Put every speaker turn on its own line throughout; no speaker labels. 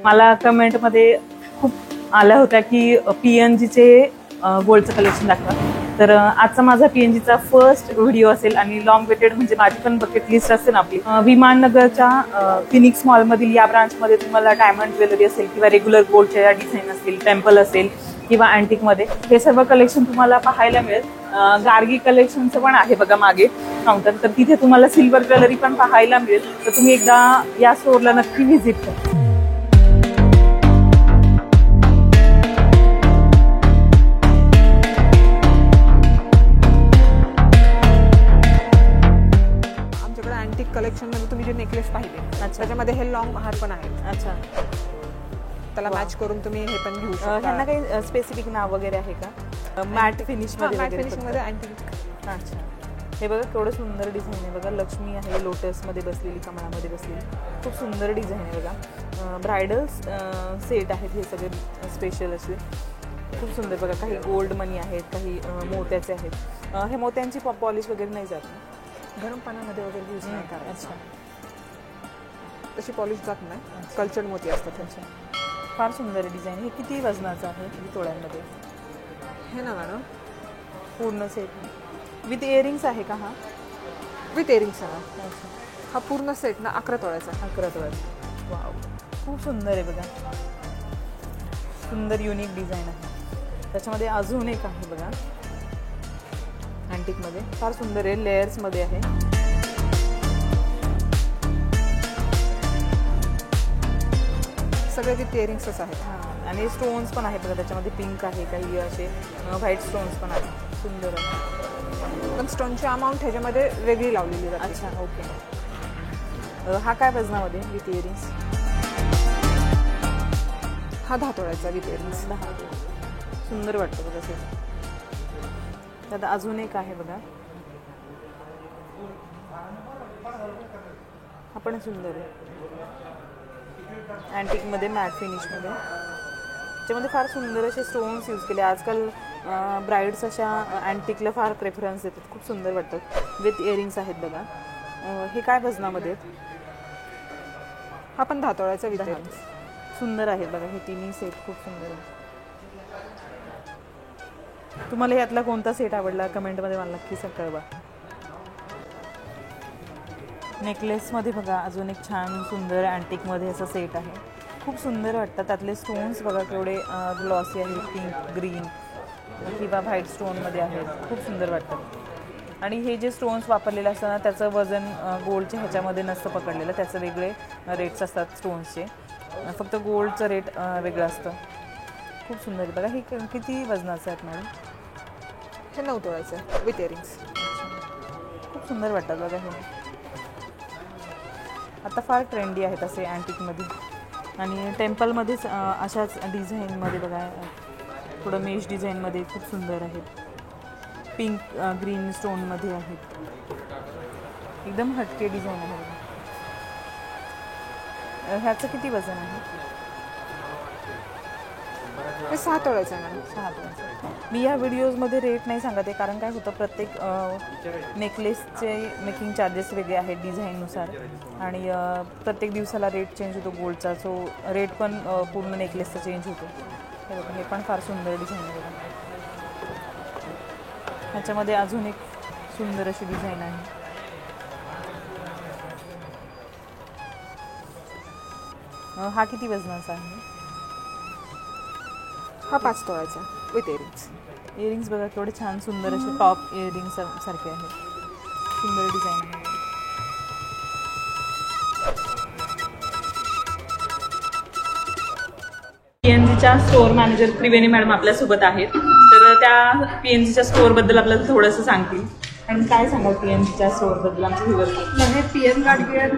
मला कमेंटमध्ये खूप आल्या होत्या की PNGचे गोल्डचं कलेक्शन दाखवा. तर आजचा माझा PNGचा फर्स्ट व्हिडिओ असेल आणि लॉंग वेटेड म्हणजे माझी पण बकेट लिस्ट असेल आपली. विमाननगरच्या फिनिक्स मॉलमधील या ब्रांचमध्ये तुम्हाला डायमंड ज्वेलरी असेल किंवा रेग्युलर गोल्डच्या डिझाईन असतील, टेम्पल असेल किंवा अँटिकमध्ये हे सर्व कलेक्शन तुम्हाला पाहायला मिळेल. गार्गी कलेक्शनचं पण आहे बघा मागे काउंटर, तर तिथे तुम्हाला सिल्वर ज्वेलरी पण पाहायला मिळेल. तर तुम्ही एकदा या स्टोअरला नक्की व्हिजिट करा.
कलेक्शन मध्ये तुम्ही जे नेकलेस पाहिले त्याच्यामध्ये हे लॉंग हार पण आहेत.
अच्छा,
त्याला मॅच करून तुम्ही हे पण घेऊ शकता.
ह्यांना काही स्पेसिफिक नाव वगैरे आहे का? मॅट फिनिश मध्ये
अँटिक.
अच्छा, हे बघा केवढं सुंदर डिझाईन आहे बघा. लक्ष्मी आहे लोटस मध्ये बसलेली, कमळामध्ये बसलेली, खूप सुंदर डिझाईन आहे बघा. ब्रायडल सेट आहेत हे सगळे स्पेशल असे, खूप सुंदर बघा. काही गोल्ड मनी आहेत, काही मोत्याचे आहेत. हे मोत्यांची पॉलिश वगैरे नाही जात ना?
गरम पाण्यामध्ये वगैरे यूज नाही करायचं.
अच्छा,
तशी पॉलिश जात नाही, कल्चर्ड मोती असतात त्यांच्या.
फार सुंदर डिझाईन. हे किती वजनाचं आहे? किती तोळ्यांमध्ये
हे ना मॅडम?
पूर्ण सेट विथ इयरिंग्स आहे का? हा
विथ इयरिंग्स आहे. हा पूर्ण सेट ना 11 तोळ्याचा.
11 तोळ्याचा. वाव, खूप सुंदर आहे बघा. सुंदर युनिक डिझाईन आहे. त्याच्यामध्ये अजून एक आहे बघा अँटिकमध्ये, फार सुंदर आहे, लेयर्समध्ये आहे.
सगळे विथ इयरिंग्सच आहेत.
हां, आणि स्टोन्स पण आहे बघा त्याच्यामध्ये. पिंक आहे, काही असे व्हाईट स्टोन्स पण आहेत. सुंदर आहे.
पण स्टोनची अमाऊंट ह्याच्यामध्ये वेगळी लावलेली जाते.
अच्छा, ओके. हा काय वजनामध्ये विथ इयरिंग्स?
हा 10 तोळ्याचा विथ इयरिंग्स.
10. सुंदर वाटतं बघा ते. त्यात अजून एक आहे बघा, हा पण सुंदर आहे, अँटिकमध्ये, मॅट फिनिशमध्ये. त्याच्यामध्ये फार सुंदर असे स्टोन्स यूज केले. आजकाल ब्राईड्स अशा अँटिकला फार प्रेफरन्स देतात, खूप सुंदर वाटतात. विथ इयरिंग्स आहेत बघा. हे काय वजनामध्ये?
हा पण 10 तोळ्याचा विथ इयरिंग्स.
सुंदर आहेत बघा हे तिन्ही सेट, खूप सुंदर आहे. तुम्हाला यातला कोणता सेट आवडला कमेंटमध्ये मला नक्की कळवा. नेकलेसमध्ये बघा अजून एक छान सुंदर अँटिकमध्ये असा सेट आहे, खूप सुंदर वाटतं. त्यातले स्टोन्स बघा केवढे ग्लॉसी आहेत, पिंक, ग्रीन किंवा व्हाईट स्टोनमध्ये आहेत, खूप सुंदर वाटतात. आणि हे जे स्टोन्स वापरलेले असतात ना त्याचं वजन गोल्डच्या ह्याच्यामध्ये नसतं पकडलेलं, त्याचं वेगळे रेट्स असतात स्टोन्सचे, फक्त गोल्डचं रेट वेगळं असतं. खूप सुंदर आहे बघा. हे किती वजनाचं आहेत मॅडम?
हे 9 तोळ्याचं विथ इयरिंग्स.
खूप सुंदर वाटतात बघा हे. आता फार ट्रेंडी आहेत असे अँटिकमध्ये. आणि टेम्पलमध्येच अशाच डिझाईनमध्ये बघा, थोडं मेश डिझाईनमध्ये खूप सुंदर आहेत. पिंक ग्रीन स्टोनमध्ये आहेत, एकदम हटके डिझाईन आहे. ह्याचं किती वजन आहे?
हे 6 तोळ्याचं आहे मॅडम.
6 तोळ्याचं. मी या व्हिडिओजमध्ये रेट नाही सांगत आहे, कारण काय होतं प्रत्येक नेकलेसचे मेकिंग चार्जेस वेगळे आहेत डिझाईननुसार, आणि प्रत्येक दिवसाला रेट चेंज होतो गोल्डचा, सो रेट पण पूर्ण नेकलेसचा चेंज होतो. हे बघा, हे पण फार सुंदर डिझाईन आहे बघा. ह्याच्यामध्ये अजून एक सुंदर अशी डिझाईन आहे. हा किती वजनाचा आहे?
हा 5 तोळ्याचा विथ इयरिंग्स.
इयरिंग्स बघा केवढे छान सुंदर असे टॉप इयरिंग्स सारखे आहेत, सुंदर डिझाईन आहे. PNGच्या स्टोअर मॅनेजर त्रिवेणी मॅडम आपल्यासोबत आहेत, तर त्या PNGच्या स्टोअरबद्दल आपल्याला थोडंसं सांगतील. आणि काय सांगाल PNGच्या स्टोअरबद्दल आमच्या व्ह्यूअर्सला?
हे PN गाडगियर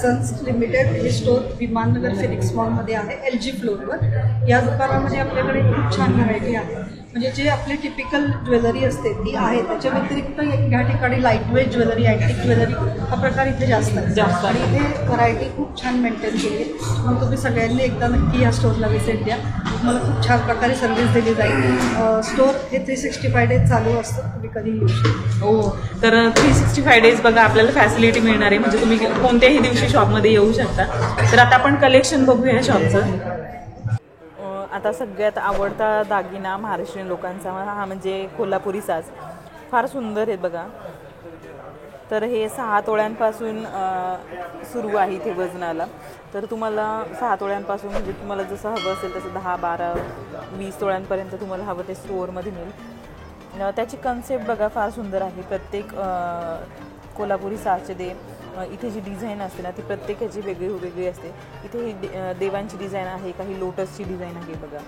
सन्स लिमिटेड हे स्टोअर विमाननगर फिनिक्स मॉलमध्ये आहे, LG फ्लोअरवर. या दुकानामध्ये आपल्याकडे खूप छान व्हरायटी आहे. म्हणजे जे आपली टिपिकल ज्वेलरी असते ती आहे, त्याच्या व्यतिरिक्त या ठिकाणी light weight jewellery, antique jewellery हा प्रकार इथे जास्त आहे
जास्त आहे.
आणि इथे व्हरायटी खूप छान मेंटेन केली आहे. मग तुम्ही सगळ्यांनी एकदा नक्की या स्टोअरला व्हिजिट द्या. तुम्हाला खूप छान प्रकारे सर्व्हिस दिली जाईल. स्टोअर हे 365 डेज चालू असतं, तुम्ही कधी येऊ शकता.
हो, तर 365 डेज बघा आपल्याला फॅसिलिटी मिळणार आहे, म्हणजे तुम्ही कोणत्याही दिवशी शॉपमध्ये येऊ शकता. तर आता आपण कलेक्शन बघूया शॉपचं. आता सगळ्यात आवडता दागिना महाराष्ट्रीयन लोकांचा हा म्हणजे कोल्हापुरी साज. फार सुंदर आहेत बघा. तर हे 6 तोळ्यांपासून सुरू आहे इथे वजनाला. तर तुम्हाला 6 तोळ्यांपासून म्हणजे तुम्हाला जसं हवं असेल तसं 10, 12, 20 तोळ्यांपर्यंत तुम्हाला हवं ते स्टोअरमध्ये मिळेल. त्याची कन्सेप्ट बघा फार सुंदर आहे. प्रत्येक कोल्हापुरी साजचे इथे जी डिझाईन असते ना ती प्रत्येकाची वेगळी असते. इथे ही देवांची डिझाईन आहे, काही लोटसची डिझाईन आहे बघा.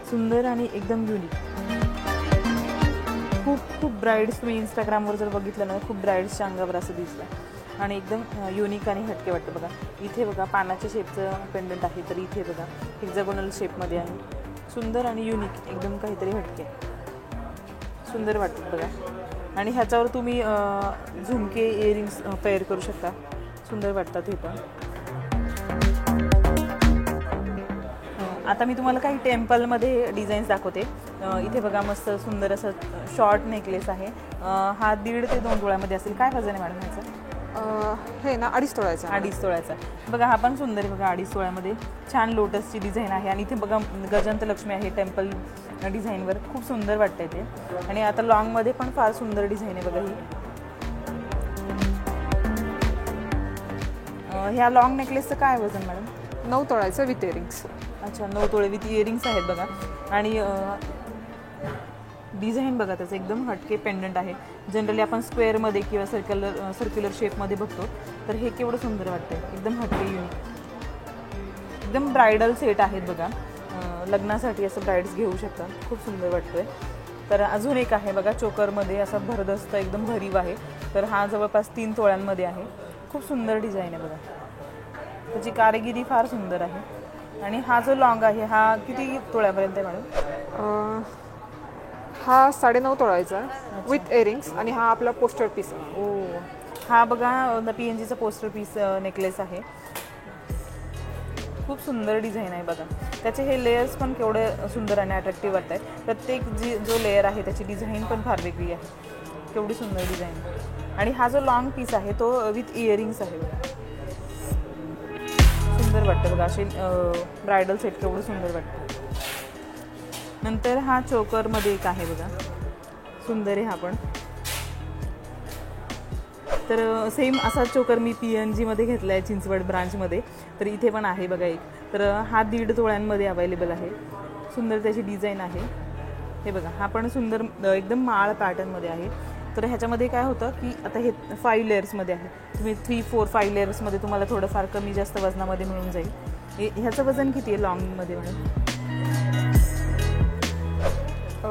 सुंदर आणि एकदम युनिक. खूप ब्राईड्स तुम्ही इंस्टाग्रामवर जर बघितलं ना, खूप ब्राईड्सच्या अंगावर असं दिसलं आणि एकदम युनिक आणि हटके वाटतं बघा. इथे बघा पानाच्या शेपचं पेंडंट आहे, तर इथे बघा हेक्झागोनल शेपमध्ये आहे. सुंदर आणि युनिक, एकदम काहीतरी हटके, सुंदर वाटतं बघा. आणि ह्याच्यावर तुम्ही झुमके इयरिंग्स पेअर करू शकता, सुंदर वाटतात हे पण. आता मी तुम्हाला काही टेम्पलमध्ये डिझाईन्स दाखवते. इथे बघा मस्त सुंदर असं शॉर्ट नेकलेस आहे. हा 1.5 ते 2 तोळ्यामध्ये असेल. काय वजन आहे मॅडम ह्याचं?
हे ना 2.5 तोळ्याचं.
2.5 तोळ्याचा बघा. हा पण सुंदर आहे बघा. 2.5 तोळ्यामध्ये छान लोटसची डिझाईन आहे आणि इथे बघा गजंत लक्ष्मी आहे टेम्पल डिझाईनवर. खूप सुंदर वाटतंय ते. आणि आता लॉंगमध्ये पण फार सुंदर डिझाईन आहे बघा ही. ह्या लॉंग नेकलेसचं काय वजन मॅडम?
9 तोळ्याचं with earrings.
अच्छा, 9 तोळे विथ इयरिंग्स आहेत बघा. आणि डिझाईन बघा त्याचं एकदम हटके पेंडंट आहे. जनरली आपण स्क्वेअरमध्ये किंवा सर्क्युलर शेपमध्ये बघतो, तर हे केवढं सुंदर वाटतंय. एकदम हटके युनिक, एकदम ब्रायडल सेट आहेत बघा. लग्नासाठी असं ब्राईड्स घेऊ शकतात. खूप सुंदर वाटतोय. तर अजून एक आहे बघा चोकरमध्ये, असा भरदस्त एकदम भरीव आहे. तर हा जवळपास 3 तोळ्यांमध्ये आहे. खूप सुंदर डिझाईन आहे बघा. त्याची कारागिरी फार सुंदर आहे. आणि हा जो लॉंग आहे हा किती तोळ्यापर्यंत आहे मॅडम?
हा 9.5 तोळायचा विथ इयरिंग्स आणि हा आपला पोस्टर पीस.
ओ, हा बघा PNGचा पोस्टर पीस नेकलेस आहे. खूप सुंदर डिझाईन आहे बघा. त्याचे हे लेयर्स पण केवढे सुंदर आणि अट्रॅक्टिव्ह वाटत आहे. प्रत्येक जो लेयर आहे त्याची डिझाईन पण फार वेगळी आहे. केवढी सुंदर डिझाईन. आणि हा जो लॉंग पीस आहे तो विथ इयरिंग्स आहे बघा. सुंदर वाटतं बघा. असे ब्रायडल सेट केवढं सुंदर वाटतं. नंतर हा चोकरमध्ये एक आहे बघा. सुंदर आहे हा पण. तर सेम असा चोकर मी PNGमध्ये घेतला आहे, चिंचवड ब्रांचमध्ये. तर इथे पण आहे बघा एक. तर हा 1.5 तोळ्यांमध्ये अवेलेबल आहे. सुंदर त्याची डिझाईन आहे. हे बघा, हा पण सुंदर एकदम माळ पॅटर्नमध्ये आहे. तर ह्याच्यामध्ये काय होतं की आता हे 5 लेयर्समध्ये आहे. तुम्ही 3, 4, 5 लेयर्समध्ये तुम्हाला थोडंफार कमी जास्त वजनामध्ये मिळून जाईल. ह्याचं वजन किती आहे लॉंगमध्ये मॅडम?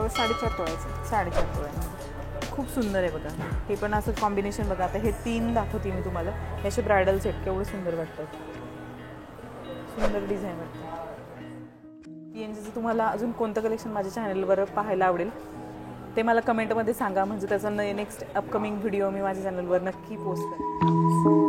4.5 तोळ्याचं.
4.5 तोळ्यांमध्ये. खूप सुंदर आहे बघा. हे पण असं कॉम्बिनेशन बघा. आता हे 3 दाखवते मी तुम्हाला. हे असे ब्रायडल सेट केवढे सुंदर वाटतात. सुंदर डिझाईन वाटतं. PNGचं तुम्हाला अजून कोणतं कलेक्शन माझ्या चॅनलवर पाहायला आवडेल ते मला कमेंटमध्ये सांगा, म्हणजे त्याचा नेक्स्ट अपकमिंग व्हिडिओ मी माझ्या चॅनलवर नक्की पोस्ट करेन.